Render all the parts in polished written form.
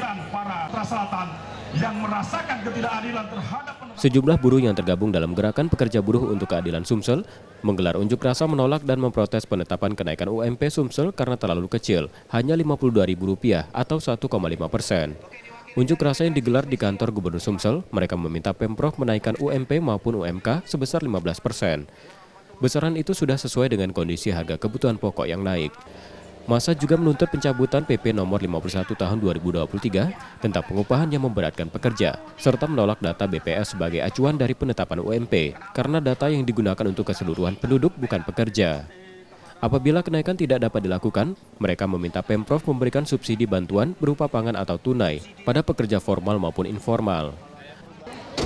merugikan para Selatan yang merasakan ketidakadilan terhadap Sejumlah buruh yang tergabung dalam gerakan pekerja buruh untuk keadilan Sumsel menggelar unjuk rasa menolak dan memprotes penetapan kenaikan UMP Sumsel karena terlalu kecil, hanya Rp52.000 atau 1,5%. Unjuk rasa yang digelar di kantor Gubernur Sumsel, mereka meminta Pemprov menaikkan UMP maupun UMK sebesar 15%. Besaran itu sudah sesuai dengan kondisi harga kebutuhan pokok yang naik. Massa juga menuntut pencabutan PP nomor 51 tahun 2023 tentang pengupahan yang memberatkan pekerja, serta menolak data BPS sebagai acuan dari penetapan UMP, karena data yang digunakan untuk keseluruhan penduduk bukan pekerja. Apabila kenaikan tidak dapat dilakukan, mereka meminta Pemprov memberikan subsidi bantuan berupa pangan atau tunai pada pekerja formal maupun informal.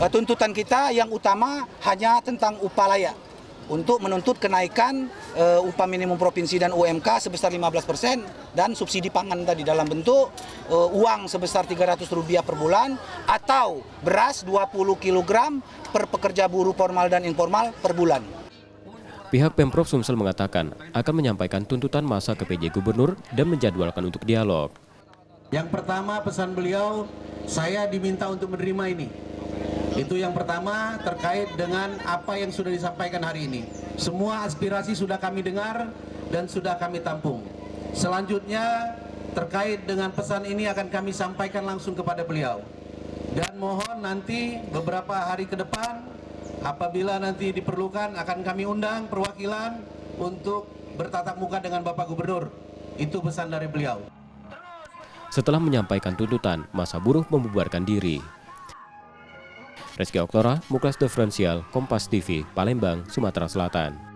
Tuntutan kita yang utama hanya tentang upah layak. Untuk menuntut kenaikan upah minimum provinsi dan UMK sebesar 15% dan subsidi pangan tadi dalam bentuk uang sebesar Rp300 per bulan atau beras 20 kg per pekerja buruh formal dan informal per bulan. Pihak Pemprov Sumsel mengatakan akan menyampaikan tuntutan massa ke PJ Gubernur dan menjadwalkan untuk dialog. Yang pertama pesan beliau, saya diminta untuk menerima ini. Itu yang pertama terkait dengan apa yang sudah disampaikan hari ini. Semua aspirasi sudah kami dengar dan sudah kami tampung. Selanjutnya terkait dengan pesan ini akan kami sampaikan langsung kepada beliau. Dan mohon nanti beberapa hari ke depan apabila nanti diperlukan akan kami undang perwakilan untuk bertatap muka dengan Bapak Gubernur. Itu pesan dari beliau. Setelah menyampaikan tuntutan, massa buruh membubarkan diri. Rizky Oktora, Muklas Diferensial, Kompas TV, Palembang, Sumatera Selatan.